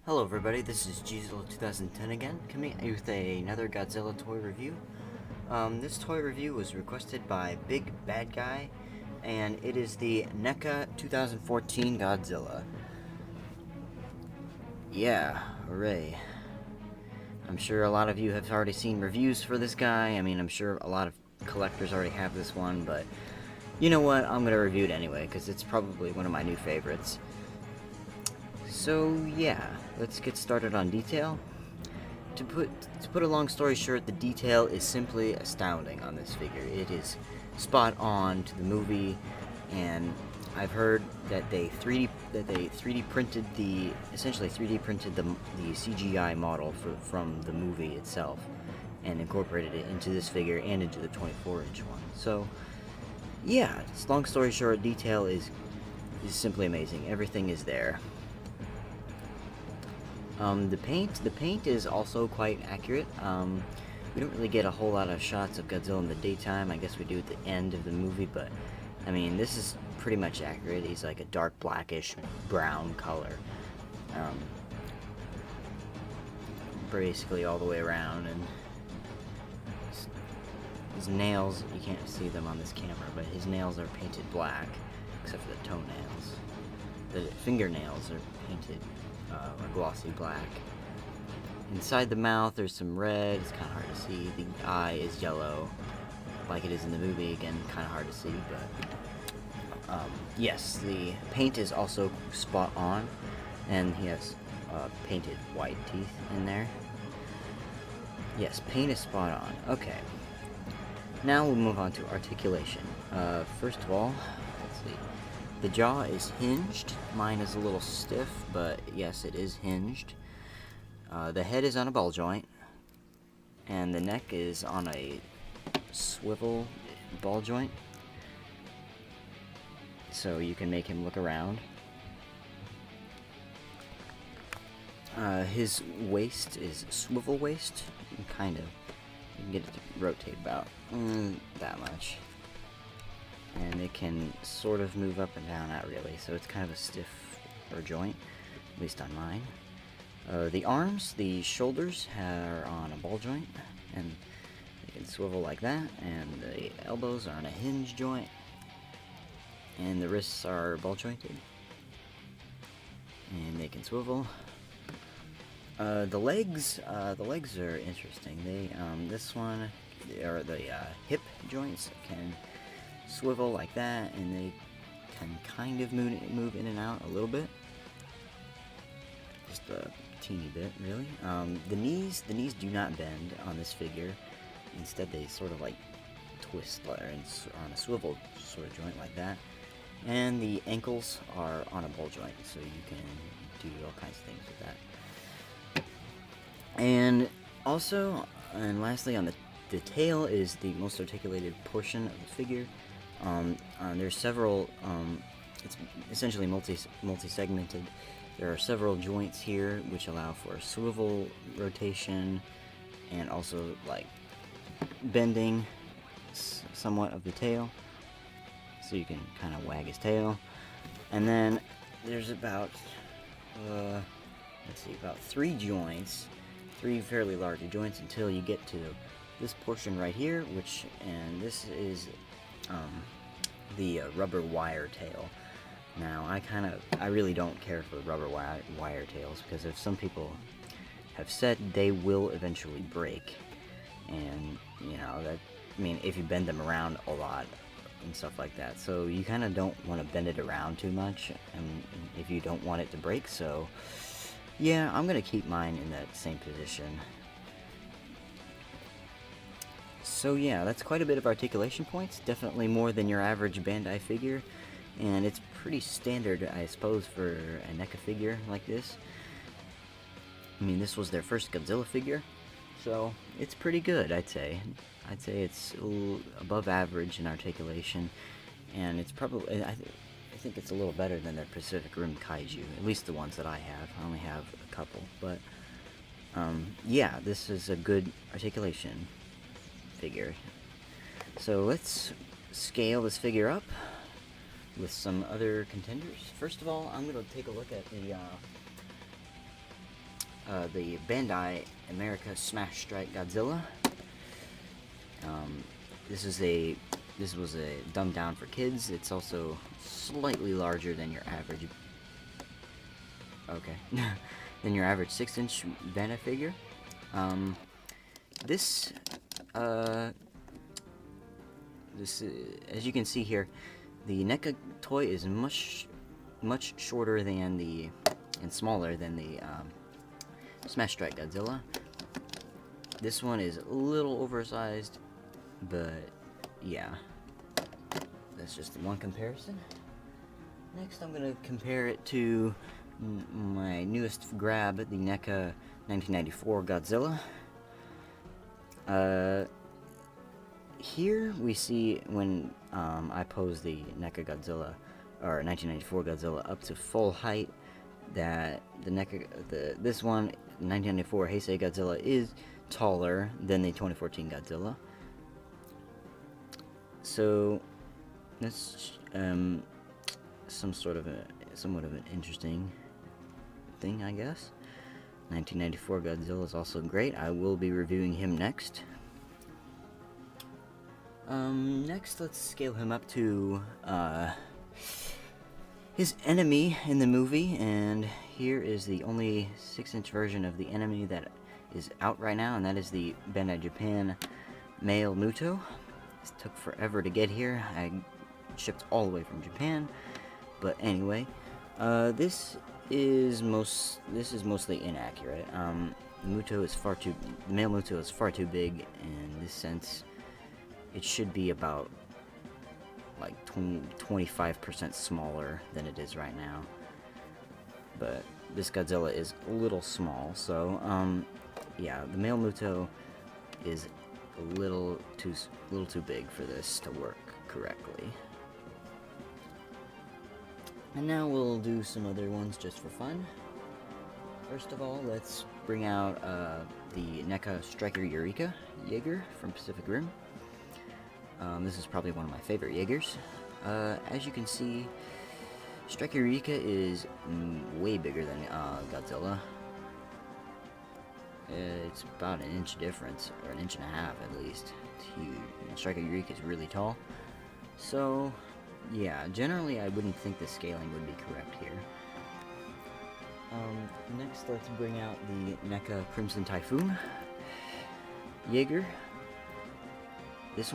Hello everybody, this is Godzilla 2010 again, coming with another Godzilla toy review. This toy review was requested by Big Bad Guy, and it is the NECA 2014 Godzilla. Yeah, hooray. I'm sure a lot of you have already seen reviews for this guy. I mean, I'm sure a lot of collectors already have this one, but you know what, I'm going to review it anyway, because it's probably one of my new favorites. So yeah, let's get started on detail. To put a long story short, the detail is simply astounding on this figure. It is spot on to the movie, and I've heard that they 3D printed essentially 3D printed the CGI model from the movie itself, and incorporated it into this figure and into the 24-inch one. So yeah, long story short, detail is simply amazing. Everything is there. The paint is also quite accurate. We don't really get a whole lot of shots of Godzilla in the daytime. I guess we do at the end of the movie, but I mean, this is pretty much accurate. He's like a dark blackish brown color, basically all the way around, and his nails, you can't see them on this camera, but his nails are painted black, except for the toenails. The fingernails are painted a glossy black. Inside the mouth there's some red, it's kind of hard to see. The eye is yellow, like it is in the movie, again kind of hard to see, but yes, the paint is also spot on, and he has painted white teeth in there. Yes, paint is spot on. Okay, now we'll move on to articulation. First of all, let's see. The jaw is hinged. Mine is a little stiff, but yes, it is hinged. The head is on a ball joint, and the neck is on a swivel ball joint, so you can make him look around. His waist is swivel waist, kind of. You can get it to rotate about that much. And it can sort of move up and down, not really, so it's kind of a stiffer joint, at least on mine. The arms, the shoulders are on a ball joint, and they can swivel like that, and the elbows are on a hinge joint, and the wrists are ball jointed, and they can swivel. The legs are interesting. They, this one, or the hip joints can swivel like that, and they can kind of move in and out a little bit, just a teeny bit, really. The knees do not bend on this figure. Instead, they sort of like twist on a swivel sort of joint like that. And the ankles are on a ball joint, so you can do all kinds of things with that. And also, and lastly, on the tail is the most articulated portion of the figure. There's several, it's essentially multi-segmented. There are several joints here which allow for swivel rotation and also like bending somewhat of the tail, so you can kind of wag his tail. And then there's about about three fairly large joints until you get to this portion right here, and this is the rubber wire tail. Now, I really don't care for rubber wire tails, because if some people have said they will eventually break, and if you bend them around a lot and stuff like that, so you kind of don't want to bend it around too much, and if you don't want it to break. So yeah, I'm gonna keep mine in that same position. So yeah, that's quite a bit of articulation points, definitely more than your average Bandai figure, and it's pretty standard, I suppose, for a NECA figure like this. I mean, this was their first Godzilla figure, so it's pretty good, I'd say. I'd say it's a little above average in articulation, and it's probably, I think it's a little better than their Pacific Rim Kaiju, at least the ones that I have. I only have a couple, but yeah, this is a good articulation figure. So let's scale this figure up with some other contenders. First of all, I'm going to take a look at the Bandai America Smash Strike Godzilla. This was a dumbed down for kids. It's also slightly larger than your average. Okay, than your average 6-inch Bandai figure. This as you can see here, the NECA toy is much shorter than and smaller than the Smash Strike Godzilla. This one is a little oversized, but yeah, that's just one comparison. Next, I'm gonna compare it to my newest grab, the NECA 1994 Godzilla. Here we see when I pose the NECA Godzilla, or 1994 Godzilla, up to full height, that this one, 1994 Heisei Godzilla, is taller than the 2014 Godzilla. So that's somewhat of an interesting thing, I guess. 1994 Godzilla is also great. I will be reviewing him next. Next, let's scale him up to his enemy in the movie, and here is the only 6-inch version of the enemy that is out right now, and that is the Bandai Japan male Muto. This took forever to get here. I shipped all the way from Japan, but anyway, this is mostly inaccurate. The male Muto is far too big in this sense. It should be about like 25% smaller than it is right now. But this Godzilla is a little small, so yeah, the male Muto is a little too big for this to work correctly. And now we'll do some other ones just for fun. First of all, let's bring out the NECA Striker Eureka Jaeger from Pacific Rim. This is probably one of my favorite Jaegers. As you can see, Striker Eureka is way bigger than Godzilla. It's about an inch difference, or an inch and a half at least. It's huge. And Striker Eureka is really tall. So, yeah, generally I wouldn't think the scaling would be correct here. Next, let's bring out the NECA Crimson Typhoon Jaeger. This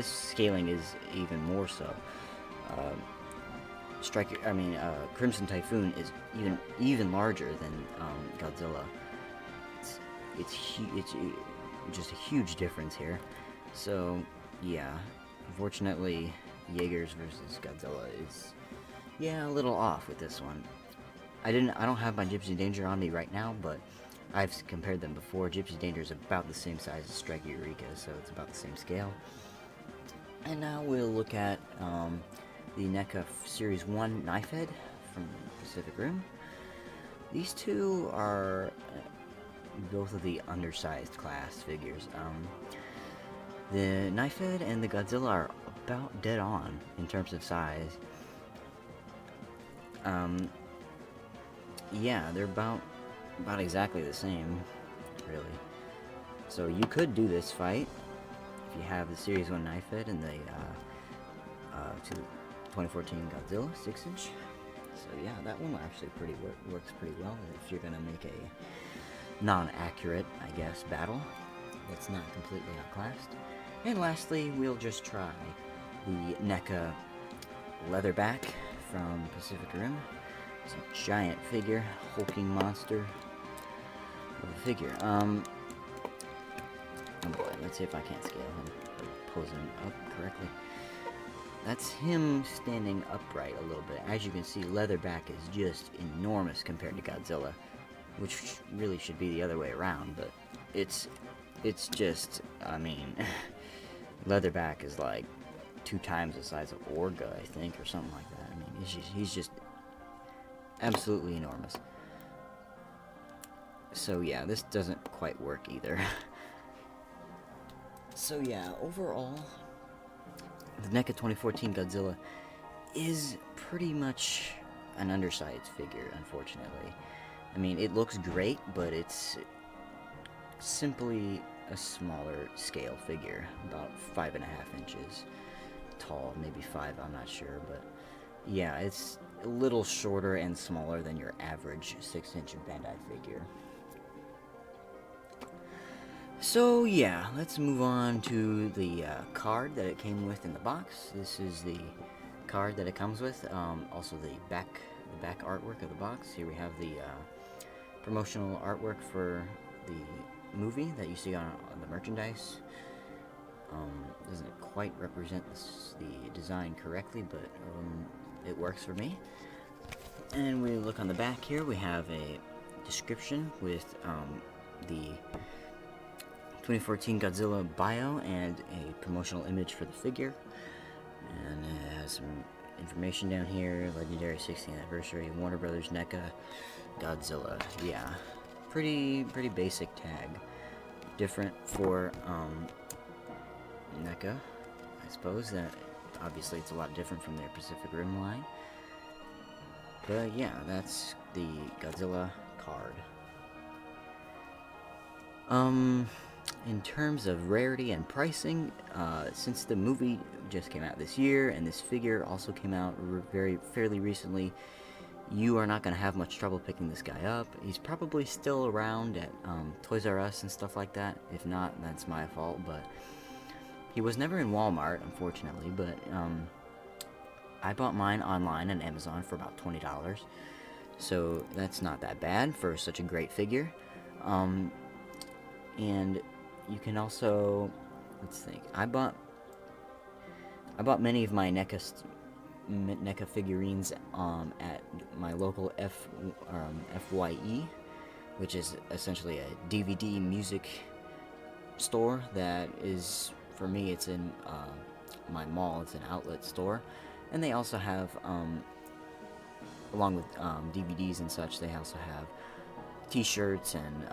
scaling is even more so. Crimson Typhoon is even larger than Godzilla. It's just a huge difference here. So yeah, unfortunately, Jaegers versus Godzilla is a little off with this one. I don't have my Gypsy Danger on me right now, but I've compared them before. Gypsy Danger is about the same size as Striker Eureka, so it's about the same scale. And now we'll look at the NECA Series 1 Knife Head from Pacific Rim. These two are both of the undersized class figures. The Knife Head and the Godzilla are about dead on in terms of size. Yeah, they're about exactly the same, really. So you could do this fight if you have the Series 1 Knife Head and the 2014 Godzilla 6-inch. So yeah, that one actually works pretty well if you're gonna make a non-accurate, I guess, battle that's not completely outclassed. And lastly, we'll just try the NECA Leatherback from Pacific Rim. It's a giant figure, hulking monster of a figure. Oh boy, let's see if I can't scale him or pose him up correctly. That's him standing upright a little bit. As you can see, Leatherback is just enormous compared to Godzilla, which really should be the other way around, but it's just, I mean, Leatherback is like 2 times the size of Orga, I think, or something like that. I mean, he's just absolutely enormous. So yeah, this doesn't quite work either. So yeah, overall, the NECA 2014 Godzilla is pretty much an undersized figure, unfortunately. I mean, it looks great, but it's simply a smaller scale figure, about 5.5 inches tall, maybe 5, I'm not sure, but yeah, it's a little shorter and smaller than your average 6-inch Bandai figure. So yeah, let's move on to the card that it came with in the box. This is the card that it comes with. Also the back artwork of the box. Here we have the promotional artwork for the movie that you see on the merchandise. Doesn't quite represent the design correctly, but it works for me. And we look on the back here, we have a description with the 2014 Godzilla bio and a promotional image for the figure. And it has some information down here, legendary 16th anniversary, Warner Brothers NECA, Godzilla. Yeah, pretty basic tag. Different for NECA, I suppose. That obviously it's a lot different from their Pacific Rim line. But yeah, that's the Godzilla card. In terms of rarity and pricing, since the movie just came out this year and this figure also came out fairly recently, you are not going to have much trouble picking this guy up. He's probably still around at Toys R Us and stuff like that. If not, that's my fault, but he was never in Walmart, unfortunately, but I bought mine online on Amazon for about $20, so that's not that bad for such a great figure. And you can also, let's think, I bought many of my NECA figurines at my local FYE, which is essentially a DVD music store that is, for me, it's in my mall. It's an outlet store, and they also have, along with DVDs and such, they also have T-shirts and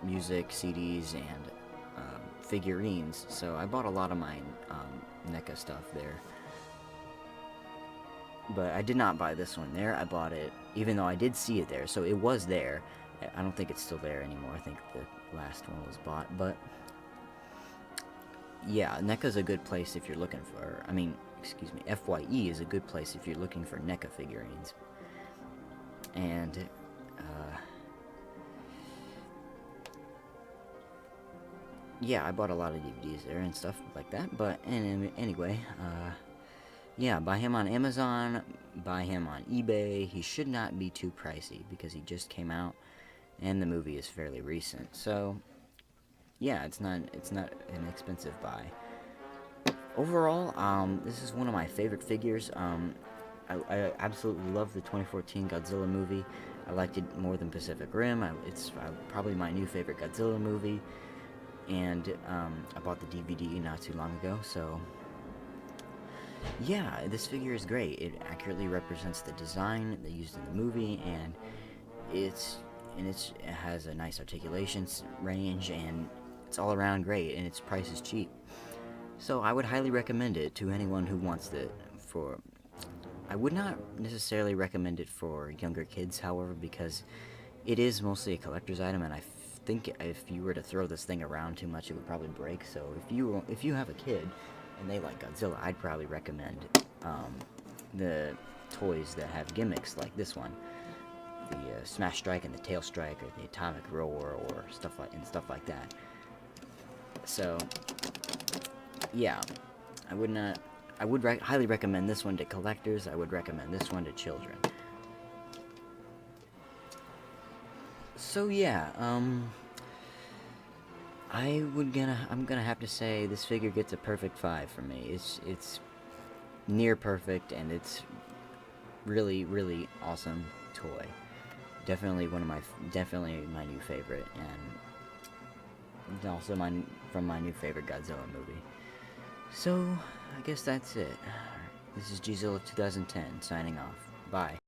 music, CDs, and figurines. So I bought a lot of my NECA stuff there. But I did not buy this one there. I bought it, even though I did see it there. So it was there. I don't think it's still there anymore. I think the last one was bought. But yeah, NECA's a good place if you're looking for, FYE is a good place if you're looking for NECA figurines. And yeah, I bought a lot of DVDs there and stuff like that. But anyway, yeah, buy him on Amazon, buy him on eBay. He should not be too pricey because he just came out and the movie is fairly recent. So yeah, it's not an expensive buy. Overall, this is one of my favorite figures. I absolutely love the 2014 Godzilla movie. I liked it more than Pacific Rim. It's probably my new favorite Godzilla movie. And I bought the DVD not too long ago, so yeah, this figure is great. It accurately represents the design they used in the movie, and it has a nice articulation range, and it's all around great, and its price is cheap. So I would highly recommend it to anyone who wants it. I would not necessarily recommend it for younger kids, however, because it is mostly a collector's item, and I think if you were to throw this thing around too much, it would probably break. So if you have a kid and they like Godzilla, I'd probably recommend the toys that have gimmicks like this one, the Smash Strike and the Tail Strike, or the Atomic Roar, or stuff like that. So yeah, I would highly recommend this one to collectors. I would recommend this one to children. So yeah, I'm gonna have to say this figure gets a perfect 5 for me. It's near perfect, and it's really awesome toy. Definitely definitely my new favorite, and also from my new favorite Godzilla movie. So I guess that's it. This is Godzilla 2010 signing off. Bye.